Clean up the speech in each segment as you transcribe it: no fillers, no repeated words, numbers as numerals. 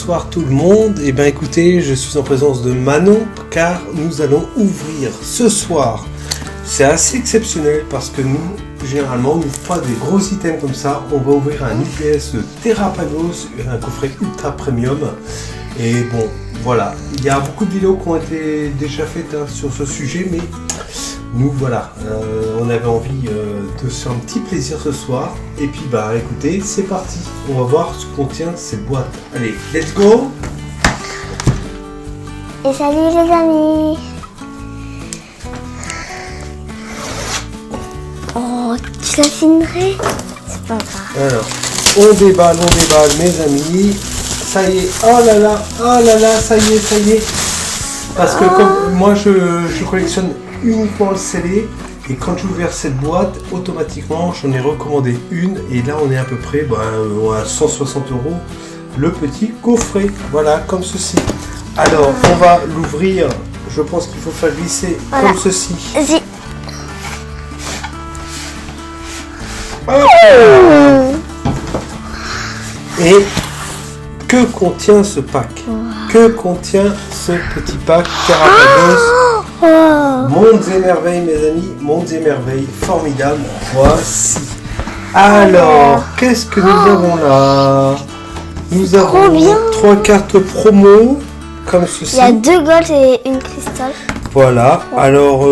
bonsoir tout le monde. Et bien écoutez, je suis en présence de Manon car nous allons ouvrir ce soir. C'est assez exceptionnel parce que nous, généralement, nous pas des gros items comme ça. On va ouvrir un UPS Terrapagos, un coffret ultra premium. Et bon, voilà. Il y a beaucoup de vidéos qui ont été déjà faites sur ce sujet, mais nous voilà, on avait envie de se faire un petit plaisir ce soir. Et puis bah écoutez, c'est parti. On va voir ce que contient cette boîte. Allez, let's go. Et salut les amis. Oh, tu la filmerais? C'est pas grave. Alors, on déballe mes amis. Ça y est, oh là là, ça y est. Parce que comme moi je collectionne uniquement le scellé, et quand j'ai ouvert cette boîte, automatiquement j'en ai recommandé une, et là on est à peu près à 160 € le petit coffret, voilà, comme ceci. Alors on va l'ouvrir, je pense qu'il faut faire glisser voilà. Comme ceci. Et que contient ce pack? Que contient ce petit pack Terrapagos? Mondes et merveilles mes amis, mondes et merveilles, formidable. Voici. Alors, qu'est-ce que nous avons là? Nous avons 3 cartes promo, comme ceci. Il y a 2 gold et une cristal. Voilà, alors...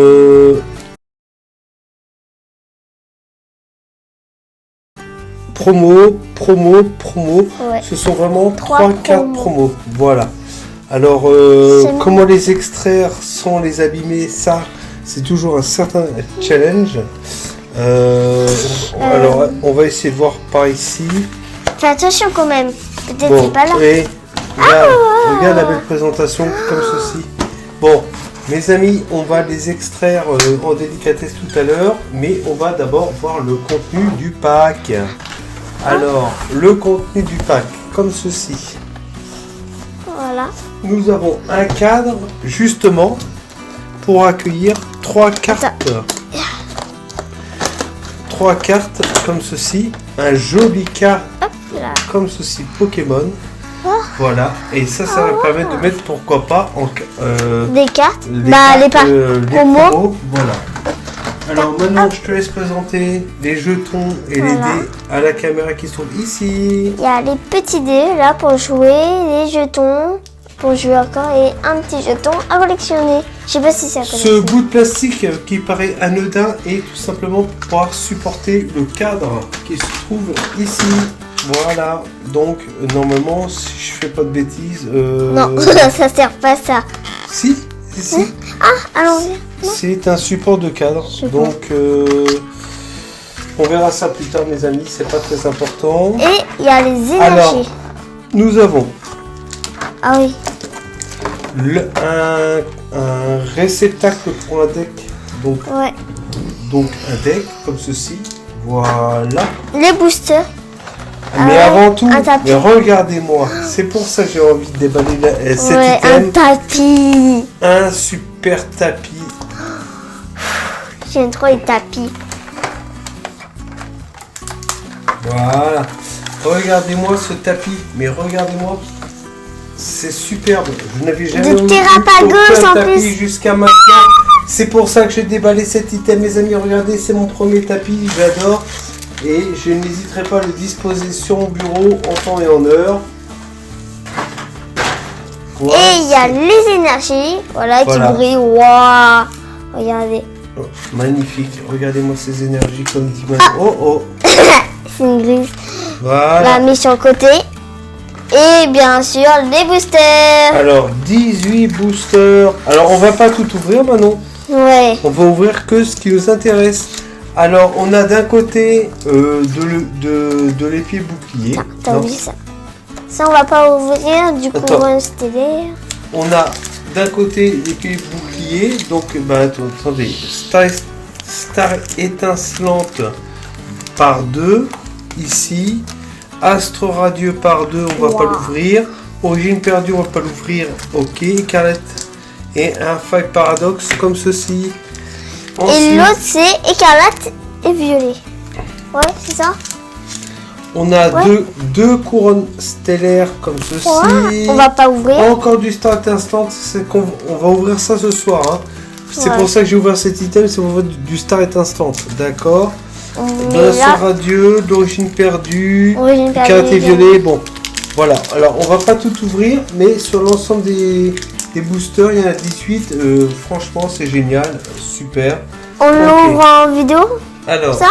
Promo. Ouais. Ce sont vraiment 3 cartes promo. Voilà. Alors, comment les extraire sans les abîmer, ça, c'est toujours un certain challenge. Alors, on va essayer de voir par ici. Fais attention quand même. Peut-être c'est pas là. Et regarde la belle présentation comme ceci. Bon, mes amis, on va les extraire en délicatesse tout à l'heure, mais on va d'abord voir le contenu du pack. Alors, le contenu du pack, comme ceci. Voilà. Nous avons un cadre, justement, pour accueillir 3 cartes. 3 cartes, comme ceci. Un joli cadre, comme ceci, Pokémon. Voilà. Et ça va permettre de mettre, pourquoi pas, des cartes. Les promos. Voilà. Alors maintenant, je te laisse présenter les jetons et les dés à la caméra qui se trouve ici. Il y a les petits dés là pour jouer, les jetons pour jouer encore et un petit jeton à collectionner. Je sais pas si c'est à collectionner. Ce bout de plastique qui paraît anodin est tout simplement pour pouvoir supporter le cadre qui se trouve ici. Voilà. Donc normalement, si je fais pas de bêtises... Non, ça sert pas à ça. Si. Allons-y. C'est un support de cadre, donc on verra ça plus tard mes amis, c'est pas très important. Et il y a les énergies. Alors, nous avons un réceptacle pour un deck, donc un deck comme ceci, voilà. Les boosters. Mais avant tout, regardez-moi, c'est pour ça que j'ai envie de déballer cet item. Un tapis. Un super tapis. J'aime trop les tapis. Voilà. Regardez-moi ce tapis. Mais regardez-moi. C'est superbe. Je n'avais jamais vu un tapis jusqu'à maintenant. C'est pour ça que j'ai déballé cet item, mes amis. Regardez, c'est mon premier tapis. J'adore. Et je n'hésiterai pas à le disposer sur mon bureau en temps et en heure. Voilà, et il y a les énergies. Voilà. Qui brillent. Waouh. Regardez. Oh, magnifique. Regardez-moi ces énergies comme dit Manon. C'est une grise. Voilà. On l'a mis sur le côté. Et bien sûr, les boosters. Alors, 18 boosters. Alors, on va pas tout ouvrir, Manon. Ouais. On va ouvrir que ce qui nous intéresse. Alors, on a d'un côté de l'épée bouclier. T'as oublié ça. Ça, on va pas ouvrir, du coup, on va installer. On a d'un côté l'épée bouclier, donc, attendez, Star étincelante par 2, ici. Astre radieux par 2, on va pas l'ouvrir. Origine perdue, on va pas l'ouvrir. Ok, écarlate. Et un Five Paradoxe comme ceci. Ensuite, et l'autre c'est écarlate et violet. Ouais, c'est ça. On a deux couronnes stellaires comme ceci. Ouais, on va pas ouvrir. Encore du Start Instant. On va ouvrir ça ce soir. Hein. C'est pour ça que j'ai ouvert cet item. C'est pour ouvrir du Start Instant. D'accord. Bracelet radieux, d'origine perdue. Karaté violet. Bon, voilà. Alors, on va pas tout ouvrir. Mais sur l'ensemble des boosters, il y en a 18. Franchement, c'est génial. Super. On l'ouvre en vidéo. Alors. Ça?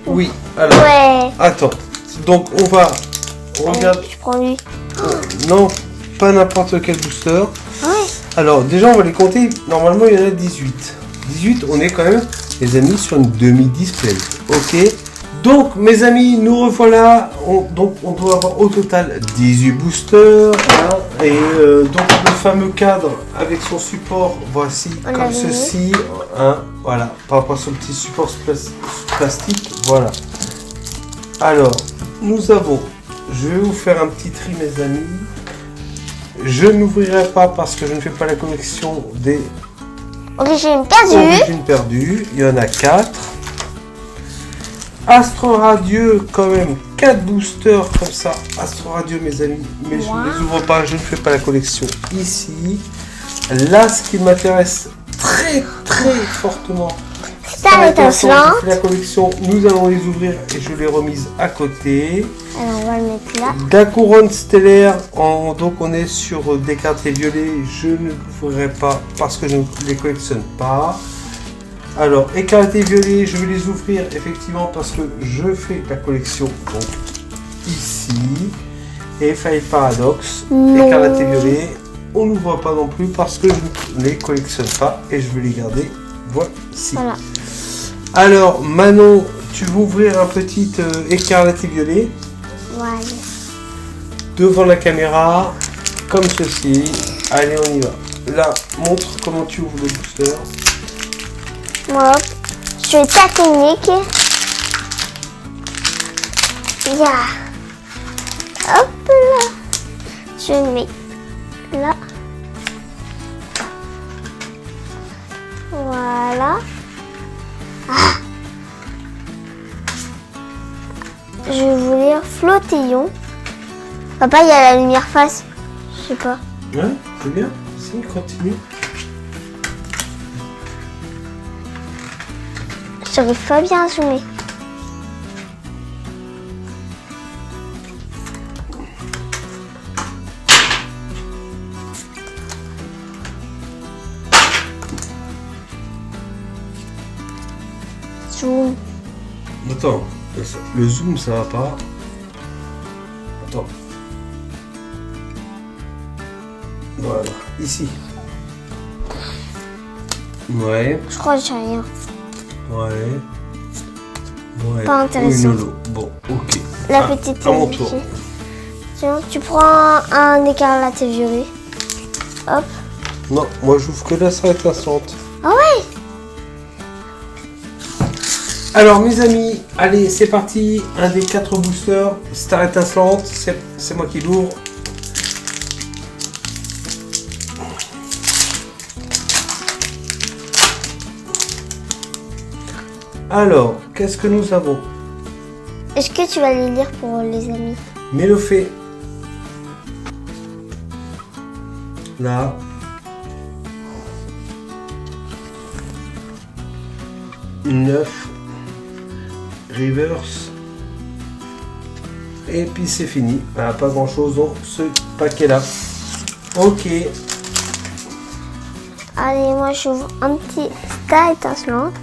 Oui. Alors. Ouais. Attends. Donc on va regarde. Je prends lui. Non, pas n'importe quel booster. Ouais. Alors déjà on va les compter. Normalement il y en a 18. 18, on est quand même les amis sur une demi-display. Ok. Donc mes amis, nous revoilà. Donc on doit avoir au total 18 boosters. Hein, et donc le fameux cadre avec son support, voici comme ceci. Hein, voilà. Par rapport à ce petit support plastique. Voilà. Alors, nous avons, je vais vous faire un petit tri mes amis, je n'ouvrirai pas parce que je ne fais pas la collection des origines perdues, il y en a 4, Astro Radieux quand même, 4 boosters comme ça, Astro Radieux mes amis, mais je ne les ouvre pas, je ne fais pas la collection ici, là ce qui m'intéresse très fortement, la collection, nous allons les ouvrir et je l'ai remise à côté. Alors on va le mettre là. La couronne stellaire, donc on est sur des cartes violets, je ne l'ouvrirai pas parce que je ne les collectionne pas. Alors, écarté violet, je vais les ouvrir effectivement parce que je fais la collection donc ici. Et Faille Paradox, écarté violet, on n'ouvre pas non plus parce que je ne les collectionne pas et je vais les garder. Voici. Voilà. Alors, Manon, tu veux ouvrir un petit écarlate violet. Voilà. Devant la caméra, comme ceci. Allez, on y va. Là, montre comment tu ouvres le booster. Moi, je fais ta technique. Ya. Hop là. Je mets là. Voilà. Ah. Je vais vous lire Flottillon. Papa, il y a la lumière face. Je sais pas. Ouais, c'est bien. Si, continue. J'arrive pas bien à zoomer. Zoom. Attends, le zoom ça va pas. Attends. Voilà, ici. Ouais. Je crois que j'ai rien. Ouais. Pas intéressant. Oui, bon, ok. La petite. À mon tour. Tiens, tu prends un écarlate violet. Hop. Non, moi j'ouvre que la salle étincelante. Ah ouais. Alors mes amis, allez c'est parti, un des 4 boosters, Star étincelante, c'est moi qui l'ouvre. Alors, qu'est-ce que nous avons? Est-ce que tu vas les lire pour les amis? Mélofée. Là. Neuf. Reverse. Et puis c'est fini. Ah, pas grand chose dans ce paquet là. Ok. Allez, moi j'ouvre un petit Star étincelante.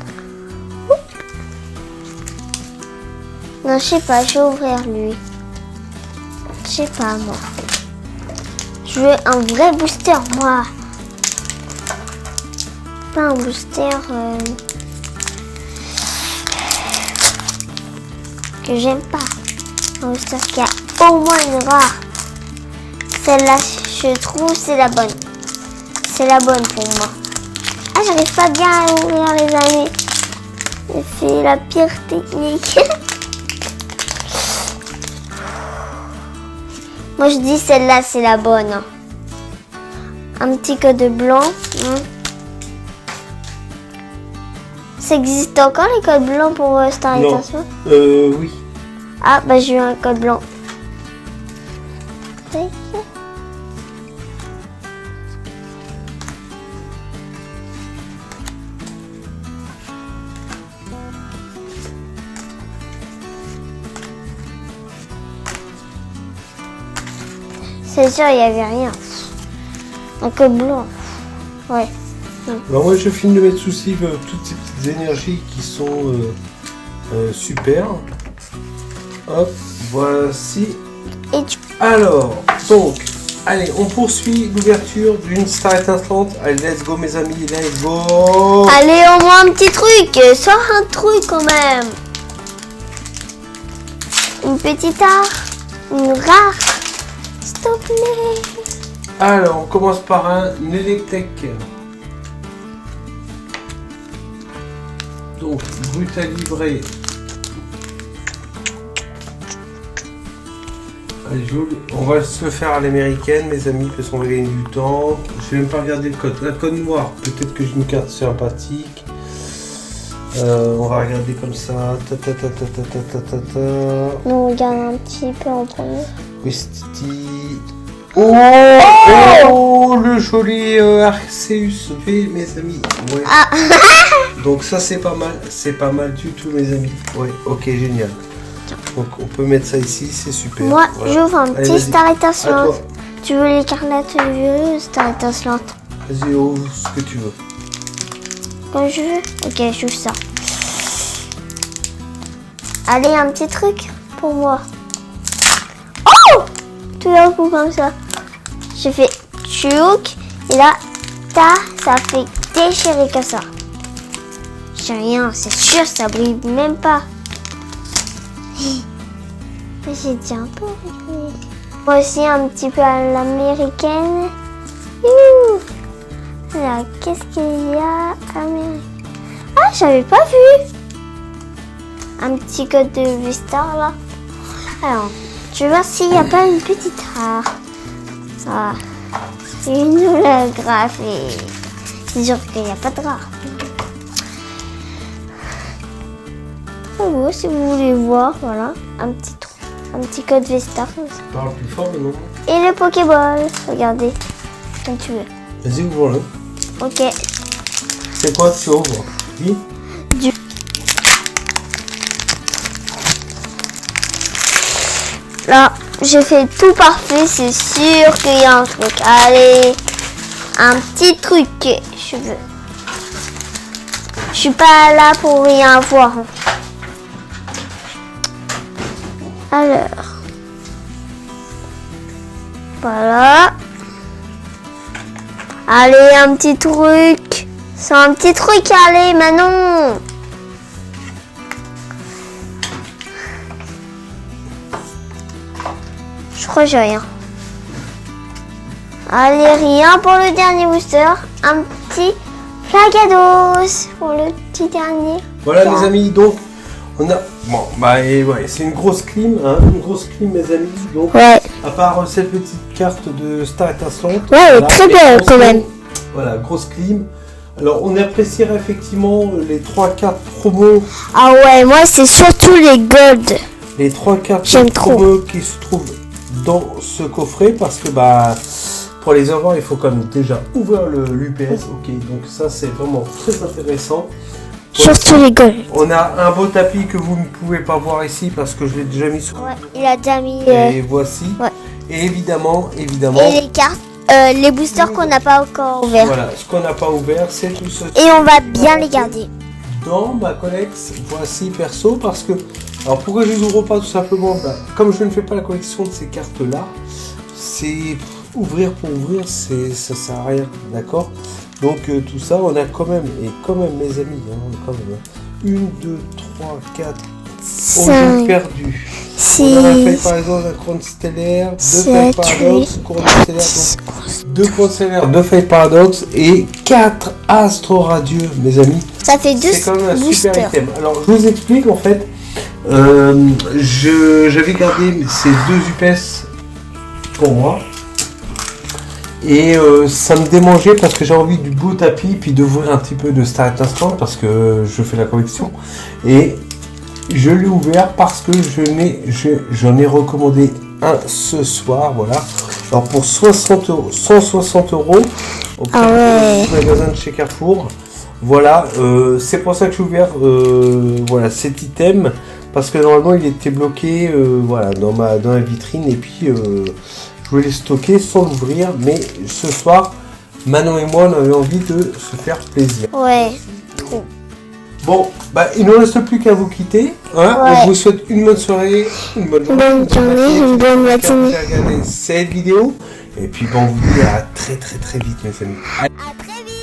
Non, je sais pas, je vais ouvrir lui. Je sais pas moi. Je veux un vrai booster moi. Pas un booster que j'aime pas. Un booster qui a au moins une rare. Celle-là, je trouve, c'est la bonne. C'est la bonne pour moi. Ah, j'arrive pas bien à ouvrir les amis. J'ai fait la pire technique. Moi, je dis celle-là, c'est la bonne. Un petit code blanc. Ça existe encore les codes blancs pour Star Étincelante? Oui. Ah, bah j'ai eu un code blanc. C'est sûr, il n'y avait rien. Un code blanc. Ouais. Alors moi je finis de mettre sous slip toutes ces petites énergies qui sont super. Hop, voici. Et tu... Alors, donc, allez, on poursuit l'ouverture d'une star étincelante. Allez, let's go mes amis, let's go. Allez, au moins un petit truc. Sors un truc quand même. Une petite art. Une rare. S'il te plaît. Alors, on commence par un Electek. Donc, brut à livrer. Allez, on va se le faire à l'américaine, mes amis, parce qu'on va gagner du temps. Je vais même pas regarder le code. Un code noir, peut-être que j'ai une carte sympathique. On va regarder comme ça. On regarde un petit peu en premier. Westity. Oh, oh, le joli Arceus V, mes amis. Ouais. Ah. Donc ça c'est pas mal du tout, mes amis. Ouais, ok, génial. Donc on peut mettre ça ici, c'est super. Moi, voilà. j'ouvre un Allez, petit vas-y. star À étincelante. toi. Tu veux l'écarlate ou le star étincelante? Vas-y, ouvre ce que tu veux. Quand je veux. Ok, j'ouvre ça. Allez, un petit truc pour moi. Oh! Tout d'un coup comme ça. J'ai fait tchouk. Et là, ça fait déchirer comme ça. J'ai rien, c'est sûr, ça brille même pas. J'ai dit un peu. Moi aussi, un petit peu à l'américaine. Youhou! Alors, qu'est-ce qu'il y a américaine? Ah, j'avais pas vu. Un petit code de Vista là. Alors, je vais voir s'il n'y a pas une petite rare. Ah, une holographique. C'est sûr qu'il n'y a pas de rare. Si vous voulez voir, voilà, un petit code Vesta. Parle plus fort maintenant. Et le Pokéball, regardez, comme tu veux. Vas-y, ouvre-le. Ok. C'est quoi que tu ouvres? Oui. Là, j'ai fait tout parfait, c'est sûr qu'il y a un truc. Allez, un petit truc, je veux. Je suis pas là pour rien voir. Alors, voilà. Allez, un petit truc. C'est un petit truc, allez, Manon. Je crois que j'ai rien. Allez, rien pour le dernier booster. Un petit Flagados pour le petit dernier. Voilà, mes amis, donc on a. Bon, bah, et ouais, c'est une grosse clim, hein, une grosse clim, mes amis. Donc, Ouais. à part cette petite carte de Star étincelante. Ouais, elle est très belle quand même. Voilà, grosse clim. Alors, on apprécierait effectivement les 3 cartes promo. Ah ouais, moi c'est surtout les gold. Les 3 cartes J'aime promo qui se trouvent dans ce coffret parce que bah pour les avoir il faut quand même déjà ouvrir l'UPS. Ok, donc ça c'est vraiment très intéressant. Surtout les gold. On a un beau tapis que vous ne pouvez pas voir ici parce que je l'ai déjà mis sur. Ouais, il a déjà mis. Et voici. Ouais. Et évidemment. Et les cartes, les boosters qu'on n'a pas encore ouverts. Voilà, ce qu'on n'a pas ouvert, c'est tout ce. Et on va bien les garder. Dans ma collection, voici perso parce que. Alors pourquoi je les ouvre pas tout simplement bah, comme je ne fais pas la collection de ces cartes là, c'est ouvrir pour ouvrir, ça sert à rien, d'accord. Donc tout ça, on a quand même, et quand même mes amis, hein, on a quand même 1, 2, 3, 4 objets perdus. On a fait par exemple un couronne stellaire, 2 feuilles paradox, couronne stellaire, donc 2 couronnes stellaires, 2 feuilles paradox et 4 astro radieux, mes amis. Ça fait 2 C'est quand même un boosters. super item. Alors je vous explique en fait. J'avais gardé ces 2 UPS pour moi et ça me démangeait parce que j'ai envie du beau tapis puis d'ouvrir un petit peu de Star étincelante parce que je fais la collection et je l'ai ouvert parce que j'en ai recommandé un ce soir, voilà. Alors pour 60 euros, 160 euros au magasin de chez Carrefour. Voilà, c'est pour ça que j'ai ouvert voilà, cet item, parce que normalement il était bloqué voilà, dans la vitrine, et puis je voulais le stocker sans l'ouvrir, mais ce soir Manon et moi on avait envie de se faire plaisir. Ouais, trop. Bon, bah il ne nous reste plus qu'à vous quitter. Hein. Ouais. On vous souhaite une bonne soirée, une bonne journée, Une bonne matinée. Regardez cette vidéo. Et puis bon, on vous dit à très vite mes amis. À très vite.